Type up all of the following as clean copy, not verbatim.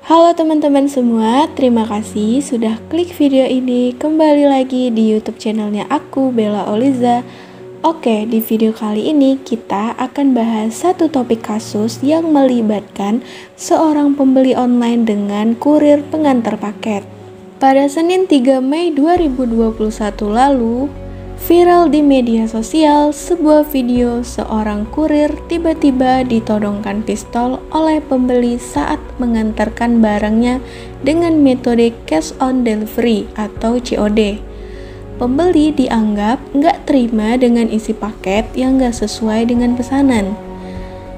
Halo teman-teman semua, terima kasih sudah klik video ini. Kembali lagi di YouTube channelnya aku, Bella Oliza. Oke, di video kali ini kita akan bahas satu topik kasus yang melibatkan seorang pembeli online dengan kurir pengantar paket. Pada Senin 3 Mei 2021 lalu, viral di media sosial sebuah video seorang kurir tiba-tiba ditodongkan pistol oleh pembeli saat mengantarkan barangnya dengan metode cash on delivery atau COD. Pembeli dianggap nggak terima dengan isi paket yang nggak sesuai dengan pesanan.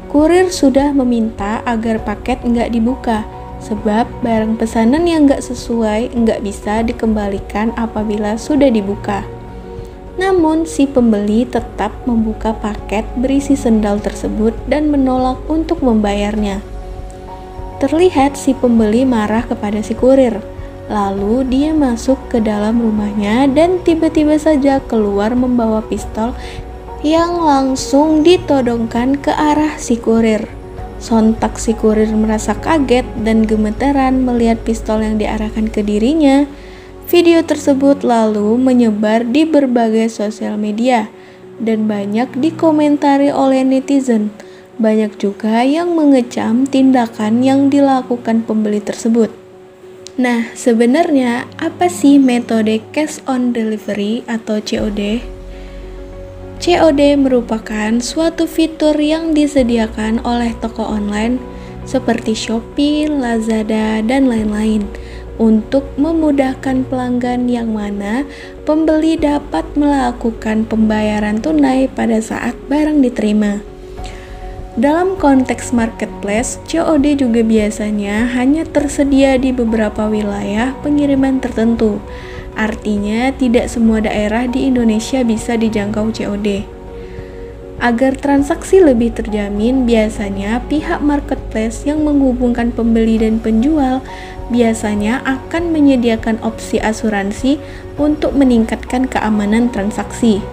Kurir sudah meminta agar paket nggak dibuka, sebab barang pesanan yang nggak sesuai nggak bisa dikembalikan apabila sudah dibuka. Namun si pembeli tetap membuka paket berisi sendal tersebut dan menolak untuk membayarnya. Terlihat si pembeli marah kepada si kurir. Lalu dia masuk ke dalam rumahnya dan tiba-tiba saja keluar membawa pistol yang langsung ditodongkan ke arah si kurir. Sontak si kurir merasa kaget dan gemeteran melihat pistol yang diarahkan ke dirinya. Video tersebut lalu menyebar di berbagai sosial media dan banyak dikomentari oleh netizen. Banyak juga yang mengecam tindakan yang dilakukan pembeli tersebut. Nah, sebenarnya apa sih metode cash on delivery atau COD? COD merupakan suatu fitur yang disediakan oleh toko online seperti Shopee, Lazada, dan lain-lain untuk memudahkan pelanggan yang mana pembeli dapat melakukan pembayaran tunai pada saat barang diterima. Dalam konteks marketplace, COD juga biasanya hanya tersedia di beberapa wilayah pengiriman tertentu. Artinya, tidak semua daerah di Indonesia bisa dijangkau COD. Agar transaksi lebih terjamin, biasanya pihak marketplace yang menghubungkan pembeli dan penjual biasanya akan menyediakan opsi asuransi untuk meningkatkan keamanan transaksi.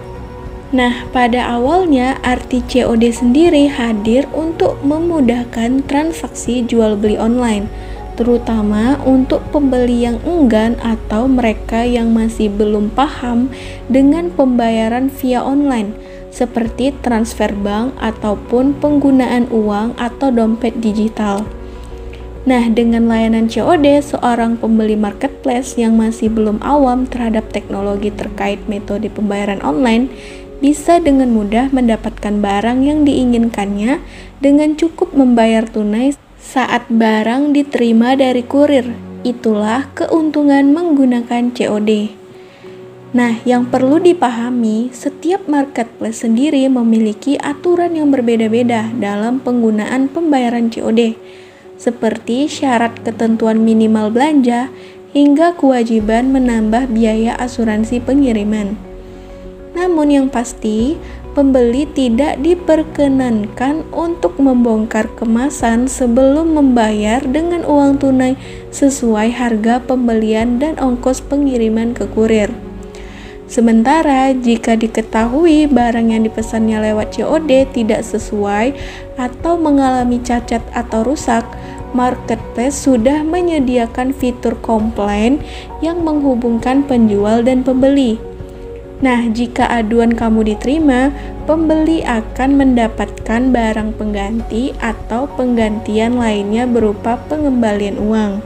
Nah, pada awalnya arti COD sendiri hadir untuk memudahkan transaksi jual beli online, terutama untuk pembeli yang enggan atau mereka yang masih belum paham dengan pembayaran via online, seperti transfer bank ataupun penggunaan uang atau dompet digital. Nah, dengan layanan COD, seorang pembeli marketplace yang masih belum awam terhadap teknologi terkait metode pembayaran online bisa dengan mudah mendapatkan barang yang diinginkannya dengan cukup membayar tunai saat barang diterima dari kurir. Itulah keuntungan menggunakan COD. Nah, yang perlu dipahami, setiap marketplace sendiri memiliki aturan yang berbeda-beda dalam penggunaan pembayaran COD, seperti syarat ketentuan minimal belanja hingga kewajiban menambah biaya asuransi pengiriman. Namun yang pasti, pembeli tidak diperkenankan untuk membongkar kemasan sebelum membayar dengan uang tunai sesuai harga pembelian dan ongkos pengiriman ke kurir. Sementara jika diketahui barang yang dipesannya lewat COD tidak sesuai atau mengalami cacat atau rusak, marketplace sudah menyediakan fitur komplain yang menghubungkan penjual dan pembeli. Nah, jika aduan kamu diterima, pembeli akan mendapatkan barang pengganti atau penggantian lainnya berupa pengembalian uang.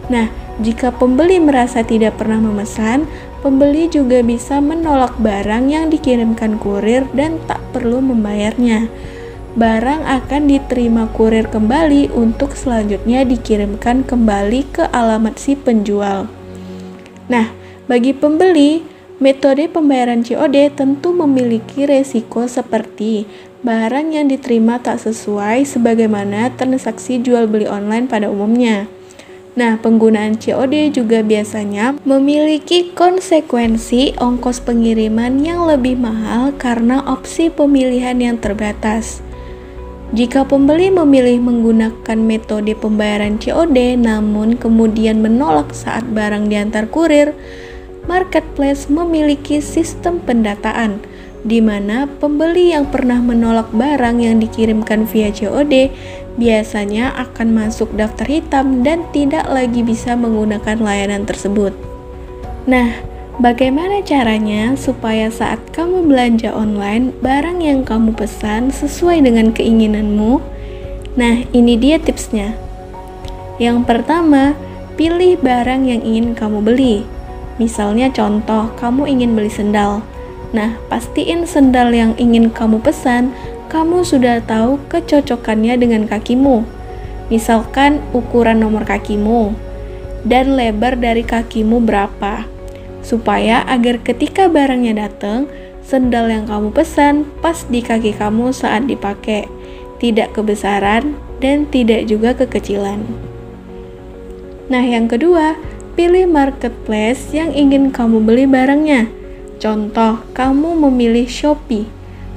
Nah, jika pembeli merasa tidak pernah memesan, pembeli juga bisa menolak barang yang dikirimkan kurir dan tak perlu membayarnya. Barang akan diterima kurir kembali untuk selanjutnya dikirimkan kembali ke alamat si penjual. Nah, bagi pembeli, metode pembayaran COD tentu memiliki resiko seperti barang yang diterima tak sesuai sebagaimana transaksi jual beli online pada umumnya. Nah, penggunaan COD juga biasanya memiliki konsekuensi ongkos pengiriman yang lebih mahal karena opsi pemilihan yang terbatas. Jika pembeli memilih menggunakan metode pembayaran COD namun kemudian menolak saat barang diantar kurir, marketplace memiliki sistem pendataan di mana pembeli yang pernah menolak barang yang dikirimkan via COD biasanya akan masuk daftar hitam dan tidak lagi bisa menggunakan layanan tersebut. Nah, bagaimana caranya supaya saat kamu belanja online, barang yang kamu pesan sesuai dengan keinginanmu? Nah, ini dia tipsnya. Yang pertama, pilih barang yang ingin kamu beli. Misalnya contoh, kamu ingin beli sendal. Nah, pastiin sendal yang ingin kamu pesan, kamu sudah tahu kecocokannya dengan kakimu. Misalkan ukuran nomor kakimu dan lebar dari kakimu berapa. Supaya agar ketika barangnya datang, sendal yang kamu pesan pas di kaki kamu saat dipakai, tidak kebesaran dan tidak juga kekecilan. Nah, yang kedua, pilih marketplace yang ingin kamu beli barangnya. Contoh, kamu memilih Shopee.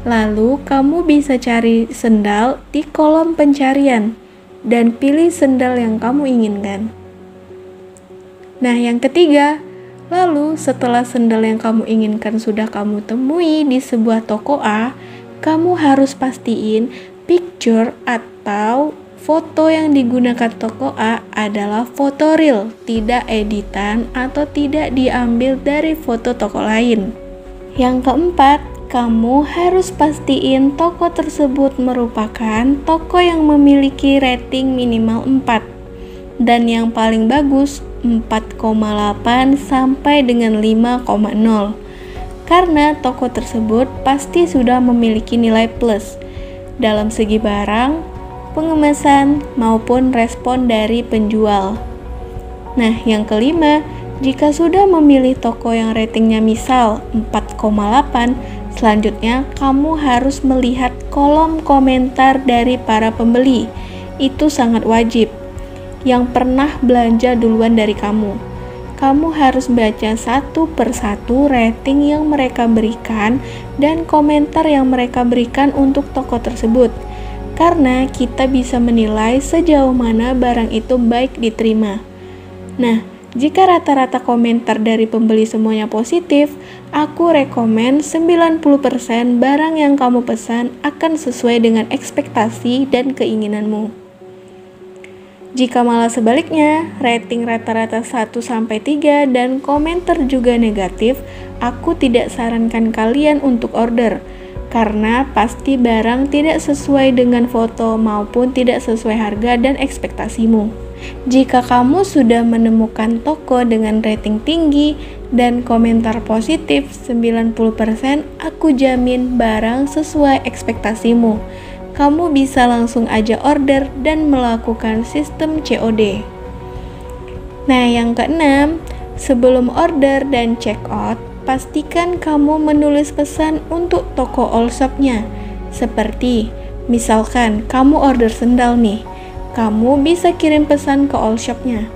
Lalu, kamu bisa cari sendal di kolom pencarian dan pilih sendal yang kamu inginkan. Nah, yang ketiga, lalu setelah sendal yang kamu inginkan sudah kamu temui di sebuah toko A, kamu harus pastiin picture atau foto yang digunakan toko A adalah foto real, tidak editan atau tidak diambil dari foto toko lain. Yang keempat, kamu harus pastiin toko tersebut merupakan toko yang memiliki rating minimal 4 dan yang paling bagus 4,8 sampai dengan 5,0 karena toko tersebut pasti sudah memiliki nilai plus dalam segi barang, pengemasan, maupun respon dari penjual. Nah, yang kelima, jika sudah memilih toko yang ratingnya misal 4,8, selanjutnya kamu harus melihat kolom komentar dari para pembeli. Itu sangat wajib. Yang pernah belanja duluan dari kamu. Kamu harus baca satu persatu rating yang mereka berikan dan komentar yang mereka berikan untuk toko tersebut. Karena kita bisa menilai sejauh mana barang itu baik diterima. Nah, jika rata-rata komentar dari pembeli semuanya positif, aku rekomen 90% barang yang kamu pesan akan sesuai dengan ekspektasi dan keinginanmu. Jika malah sebaliknya, rating rata-rata 1-3 dan komentar juga negatif, aku tidak sarankan kalian untuk order, karena pasti barang tidak sesuai dengan foto maupun tidak sesuai harga dan ekspektasimu. Jika kamu sudah menemukan toko dengan rating tinggi dan komentar positif 90%, aku jamin barang sesuai ekspektasimu. Kamu bisa langsung aja order dan melakukan sistem COD. Nah, yang keenam, sebelum order dan check out, pastikan kamu menulis pesan untuk toko all shop-nya. Seperti, misalkan kamu order sendal nih, kamu bisa kirim pesan ke all shop-nya.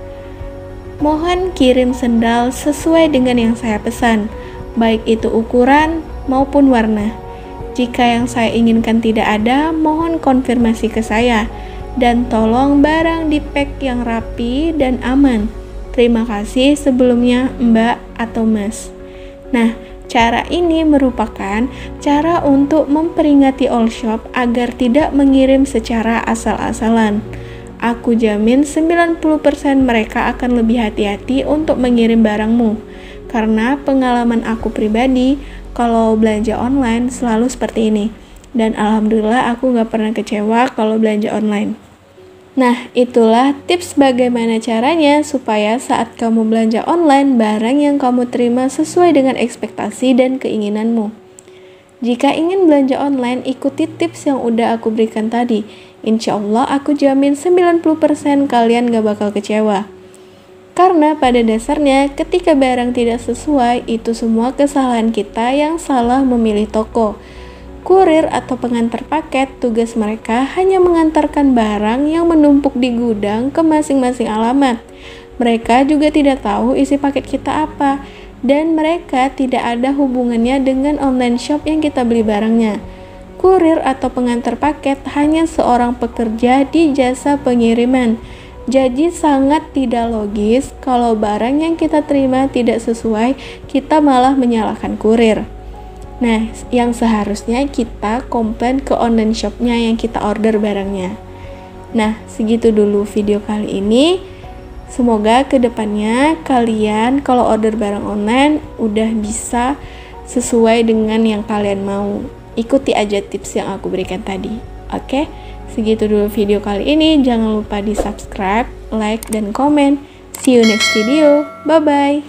Mohon kirim sendal sesuai dengan yang saya pesan, baik itu ukuran maupun warna. Jika yang saya inginkan tidak ada, mohon konfirmasi ke saya. Dan tolong barang di-pack yang rapi dan aman. Terima kasih sebelumnya, Mbak atau Mas. Nah, cara ini merupakan cara untuk memperingati all shop agar tidak mengirim secara asal-asalan. Aku jamin 90% mereka akan lebih hati-hati untuk mengirim barangmu. Karena pengalaman aku pribadi, kalau belanja online selalu seperti ini. Dan alhamdulillah aku gak pernah kecewa kalau belanja online. Nah, itulah tips bagaimana caranya supaya saat kamu belanja online, barang yang kamu terima sesuai dengan ekspektasi dan keinginanmu. Jika ingin belanja online, ikuti tips yang udah aku berikan tadi. Insya Allah aku jamin 90% kalian gak bakal kecewa. Karena pada dasarnya ketika barang tidak sesuai, itu semua kesalahan kita yang salah memilih toko. Kurir atau pengantar paket, tugas mereka hanya mengantarkan barang yang menumpuk di gudang ke masing-masing alamat. Mereka juga tidak tahu isi paket kita apa, dan mereka tidak ada hubungannya dengan online shop yang kita beli barangnya. Kurir atau pengantar paket hanya seorang pekerja di jasa pengiriman. Jadi sangat tidak logis kalau barang yang kita terima tidak sesuai, kita malah menyalahkan kurir. Nah, yang seharusnya kita komplain ke online shopnya yang kita order barangnya. Nah, segitu dulu video kali ini. Semoga kedepannya kalian kalau order barang online udah bisa sesuai dengan yang kalian mau. Ikuti aja tips yang aku berikan tadi. Oke, segitu dulu video kali ini. Jangan lupa di subscribe, like, dan komen. See you next video. Bye-bye.